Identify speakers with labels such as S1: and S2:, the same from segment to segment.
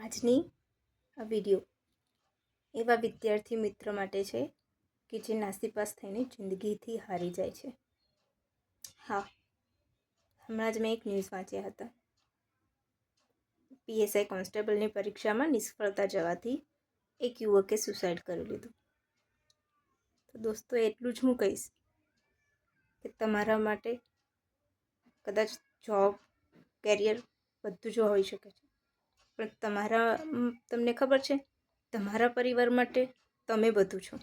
S1: આજની આ વિડીયો એવા વિદ્યાર્થી મિત્ર માટે છે કે જે નાસીપાસ થઈને જિંદગીથી હારી જાય છે. હા, હમણાં જ મેં એક ન્યૂઝ વાંચ્યા હતા. પીએસઆઈ કોન્સ્ટેબલની પરીક્ષામાં નિષ્ફળતા જવાથી એક યુવકે સુસાઇડ કરી લીધું. તો દોસ્તો, એટલું જ હું કહીશ કે તમારા માટે કદાચ જોબ, કેરિયર બધું જ હોઈ શકે છે, પણ તમને ખબર છે, તમારા પરિવાર માટે તમે બધું છો,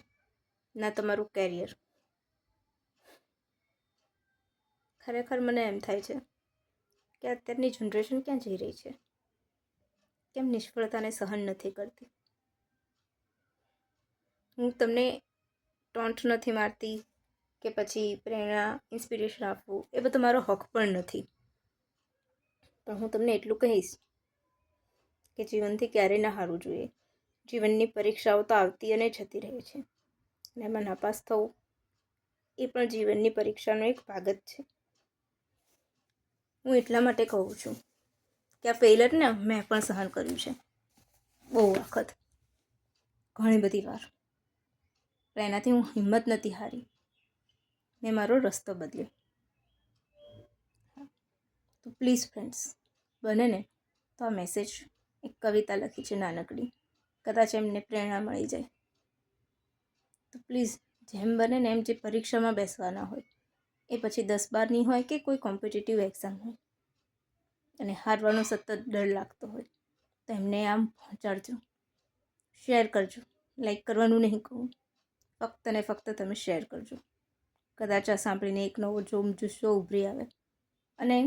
S1: ના તમારું કેરિયર. ખરેખર મને એમ થાય છે કે અત્યારની જનરેશન ક્યાં જઈ રહી છે? કેમ નિષ્ફળતાને સહન નથી કરતી? હું તમને ટોન્ટ નથી મારતી કે પછી પ્રેરણા, ઇન્સ્પિરેશન આપવું, એ બધો મારો હક પણ નથી. પણ હું તમને એટલું કહીશ કે જીવનથી ક્યારેય ના હારવું જોઈએ. જીવનની પરીક્ષાઓ તો આવતી અને જતી રહે છે, અને એમાં નાપાસ થવું એ પણ જીવનની પરીક્ષાનો એક ભાગ જ છે. હું એટલા માટે કહું છું કે આ ફેઇલરને મેં પણ સહન કર્યું છે, બહુ વખત, ઘણી બધી વાર. પણ એનાથી હું હિંમત નથી હારી, મેં મારો રસ્તો બદલ્યો. તો પ્લીઝ ફ્રેન્ડ્સ, બને ને તો આ મેસેજ, એક કવિતા લખી છે નાનકડી, કદાચ એમને પ્રેરણા મળી જાય. તો પ્લીઝ, જેમ બને ને એમ જે પરીક્ષામાં બેસવાના હોય, એ પછી 10-12ની હોય કે કોઈ કોમ્પિટિટિવ એક્ઝામ હોય, અને હારવાનો સતત ડર લાગતો હોય, તો એમને આમ પહોંચાડજો, શેર કરજો. લાઈક કરવાનું નહીં કહું, ફક્ત ને ફક્ત તમે શેર કરજો. કદાચ આ સાંભળીને એક નવો જોમ જુસ્સો ઉભરી આવે અને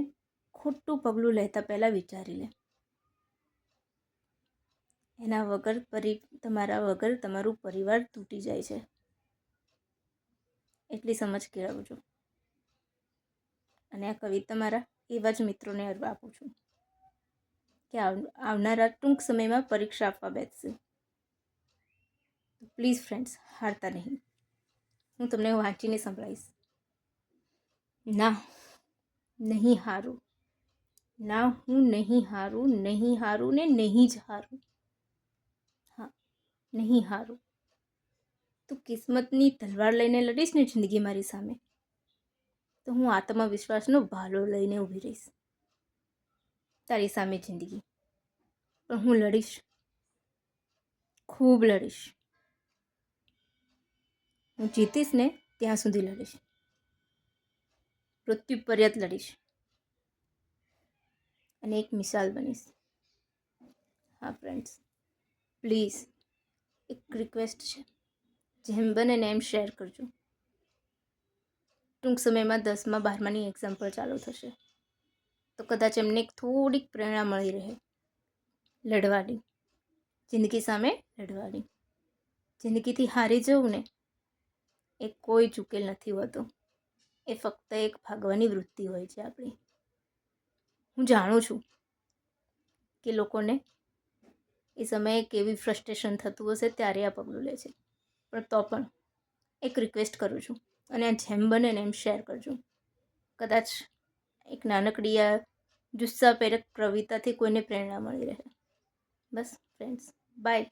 S1: ખોટું પગલું લેતા પહેલાં વિચારી લે. એના વગર તમારા વગર તમારું પરિવાર તૂટી જાય છે, એટલી સમજ કેળવજો. અને આ કવિતા મારા એવા જ મિત્રોને આપું છું કે આવનારા ટૂંક સમયમાં પરીક્ષા આપવા બેસશે. પ્લીઝ ફ્રેન્ડ્સ, હારતા નહીં. હું તમને વાંચીને સંભળાવીશ. ના, નહીં હારું. ના, હું નહીં હારું, નહીં હારું ને નહીં જ હારું. હા, નહીં હારું. તું કિસ્મતની તલવાર લઈને લડીશ ને જિંદગી મારી સામે, તો હું આત્મવિશ્વાસનો ભાલો લઈને ઊભી રહીશ તારી સામે જિંદગી. પણ હું લડીશ, ખૂબ લડીશ. હું જીતીશ ને ત્યાં સુધી લડીશ, મૃત્યુ પર્યંત લડીશ, અને એક મિસાલ બનીશ. હા ફ્રેન્ડ્સ, પ્લીઝ, એક રિક્વેસ્ટ છે, જેમ બને ને એમ શેર કરજો. ટૂંક સમયમાં 10મા-12માની એક્ઝામ પર ચાલુ થશે, તો કદાચ એમને એક થોડીક પ્રેરણા મળી રહે લડવાની, જિંદગી સામે લડવાની. જિંદગીથી હારી જવું ને એ કોઈ ચૂકેલ નથી હોતો, એ ફક્ત એક ભાગવાની વૃત્તિ હોય છે આપણી. હું જાણું છું કે લોકોને એ સમયે કેવી ફ્રસ્ટ્રેશન થતું હશે ત્યારે આ પગલું લે છે, પણ તો પણ એક રિક્વેસ્ટ કરું છું, અને જેમ બને ને એમ શેર કરજો. કદાચ એક નાનકડી આ જુસ્સાભેરક કવિતાથી કોઈને પ્રેરણા મળી રહે. બસ ફ્રેન્ડ્સ, બાય.